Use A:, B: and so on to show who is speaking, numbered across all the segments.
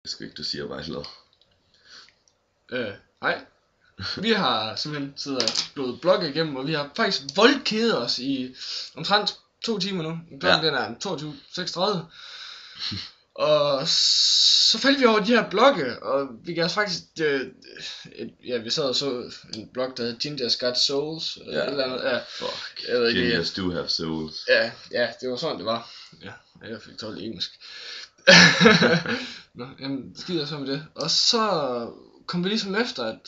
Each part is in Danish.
A: Jeg skal ikke, du siger bare ikke
B: Nej. Vi har simpelthen siddet og blevet blogget igennem, og vi har faktisk voldkædet os i omtrent 2 timer nu. Klokken den er 22.36. Og så faldt vi over de her blogge, og vi gav os faktisk, vi sad og så en blog, der hed Gingers Got Souls, eller andet,
A: fuck,
B: jeg ved ikke,
A: Gingers do have souls.
B: Ja, det var sådan det var. Ja, jeg fik 12 i engelsk. Nå, jamen, skider så med det. Og så kom vi ligesom efter, at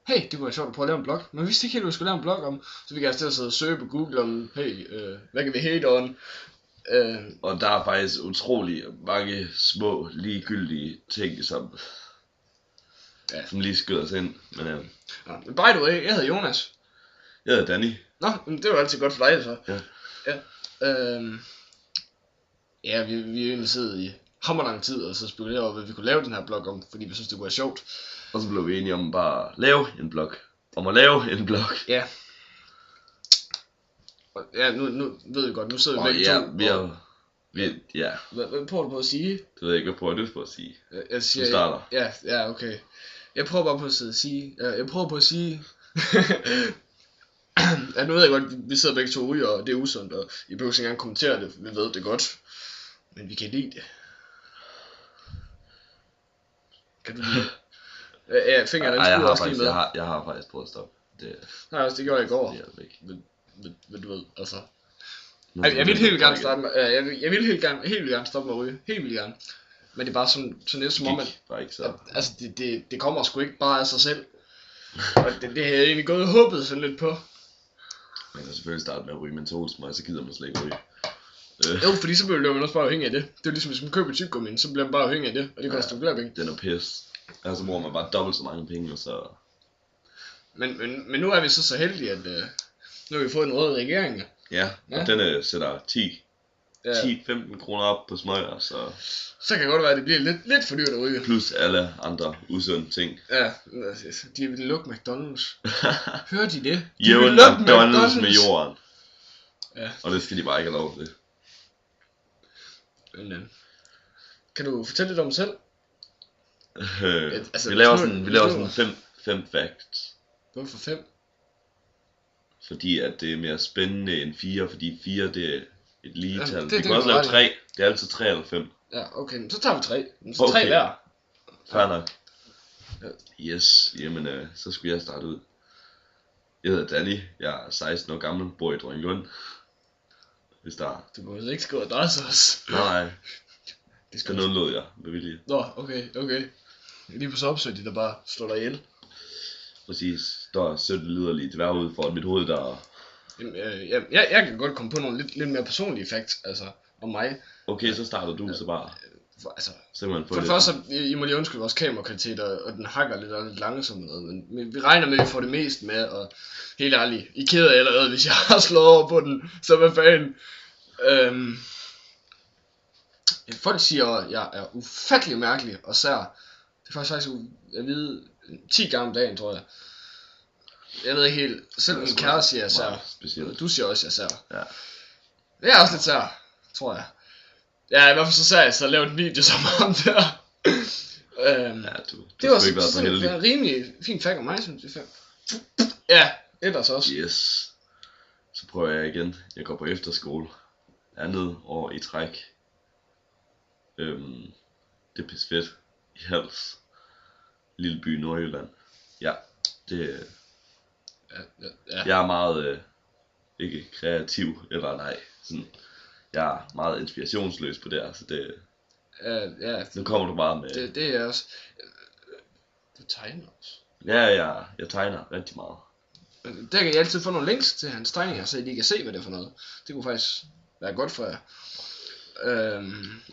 B: hey, det kunne være sjovt at prøve at lave en blog. Men vi vidste ikke helt, hvad vi skulle lave en blog om. Så vi kan altså sidde og søge på Google om, hey, hvad kan vi hate on?
A: Og der er faktisk utrolig mange små, ligegyldige ting, som lige skyder os ind. Men
B: men by the way, jeg hedder Jonas.
A: Jeg hedder Danny.
B: Nå, men det var altid godt for dig, så.
A: Ja.
B: Vi er egentlig siddet i hammerlang tid, og så spekulerede over, hvad vi kunne lave den her blog om, fordi vi synes, det kunne være sjovt.
A: Og så blev vi enige om bare at lave en blog.
B: Ja. Ja, nu ved vi godt, nu sidder vi begge to. Hvad prøver du på at sige?
A: Det ved jeg ikke, hvad prøver du på at sige?
B: Jeg siger,
A: du starter.
B: Ja, okay. Jeg prøver bare på at sige, ja, nu ved jeg godt, vi sidder begge to ude, og det er usundt, og I behøver ikke engang kommentere det, vi ved det godt. Men vi kan lide det. Kan du lide det? Ja, fingeren den skulle også lige med.
A: Jeg har faktisk prøvet at stoppe.
B: Nej, altså det gjorde jeg i går.
A: Det er ikke.
B: Men du ved, altså. Jeg vil helt gerne starte med, jeg vil helt gerne stoppe med at ryge. Helt vildt gerne. Men det er bare sådan lidt som om, at altså det kommer sgu ikke bare af sig selv. Og det har jeg egentlig gået og håbet sådan lidt på.
A: Man kan selvfølgelig starte med at ryge mentolsmøg, så gider man slet ikke ryge.
B: Jo, fordi så bliver man også bare afhængig af det. Det er ligesom hvis man køber tyggegummi, så bliver man bare afhængig af det. Og det koster flere penge.
A: Den er pis. Altså bruger man bare dobbelt så mange penge, og så.
B: Men nu er vi så heldige, at nu har vi fået en rød regering.
A: Ja, og den sætter 10-15 kroner op på smøger, så
B: kan det godt være, at det bliver lidt for dyrt at ryge.
A: Plus alle andre usunde ting.
B: Ja, de vil lukke McDonald's. Hører de det?
A: De vil lukke McDonald's med jorden.
B: Ja.
A: Og det skal de bare ikke have lov til.
B: Men, kan du fortælle lidt om dig selv?
A: Vi laver sådan 5 facts.
B: Hvorfor 5?
A: Fordi at det er mere spændende end 4, fordi 4 det er et lige tal.
B: Det
A: kan også lave 3. Det er altid 3 eller 5.
B: Ja, okay, så tager vi 3. Så 3 hver.
A: Fair nok. Yes, jamen så skulle jeg starte ud. Jeg hedder Danny, jeg er 16 år gammel, bor i Dronninglund. Hvis der er.
B: Du må ikke skrive adresse også.
A: Nej. Det skal undlod jeg med vilje.
B: Nå, okay. Lige på så opsøg de der bare slår dig ihjel.
A: Præcis, der er sødt liderligt dværg for mit hoved der.
B: Jeg kan godt komme på nogle lidt mere personlige facts, altså om mig.
A: Okay, så starter du så bare.
B: For det første, I må lige undskylde vores kamerakvalitet, og den hakker lidt og lidt langsomt noget, men vi regner med, at vi får det mest med, og helt ærligt, I keder allerede, hvis jeg har slået over på den, så hvad fanden. Folk siger, at jeg er ufattelig mærkelig og sær. Det er faktisk jeg ved 10 gange om dagen, tror jeg. Jeg ved ikke helt, selv min kæreste siger, jeg er sær. Du siger også, jeg er sær.
A: Ja.
B: Det er også lidt sær, tror jeg. Ja, i hvert fald så sagde jeg, så lavede en video som ham der.
A: Det var sådan
B: en rimelig fin fact om mig, synes jeg. Ja, ellers også.
A: Yes. Så prøver jeg igen. Jeg går på efterskole. Andet år i træk. Det er pisse fedt. I Hals. Lille by i Nordjylland. Ja, det.
B: Ja.
A: Jeg er meget ikke kreativ eller nej. Sådan. Jeg er meget inspirationsløs på det her, så det. Nu kommer du bare med.
B: Det er også. Du tegner også.
A: Ja, jeg tegner rigtig meget.
B: Der kan I altid få nogle links til hans tegninger, så I kan se, hvad det er for noget. Det kunne faktisk være godt for jer.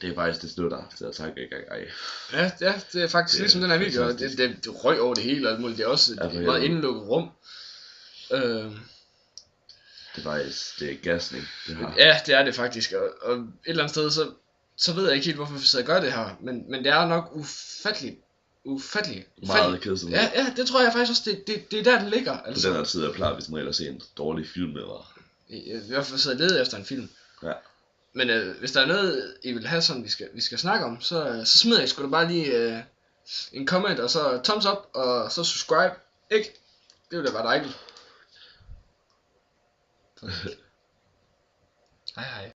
A: Det er faktisk det slutter til at takke ikke.
B: Ja, det er faktisk ligesom den her video. Det røg over det hele, og det er også et meget indelukket rum.
A: Det er faktisk, det er gasning.
B: Ja, det er det faktisk, og et eller andet sted, så ved jeg ikke helt, hvorfor vi sidder og gør det her, men det er nok ufatteligt.
A: Meget kedeligt.
B: Ja, det tror jeg faktisk også, det er der, den ligger. Altså.
A: På den her tid er plejer, hvis man ellers ser en dårlig film, eller.
B: I hvert fald sidder og leder efter en film.
A: Ja.
B: Men hvis der er noget, I vil have, som vi skal snakke om, så smider jeg sgu da bare lige en comment, og så thumbs up, og så subscribe. Ikke? Det ville da være dejligt. Hej hej.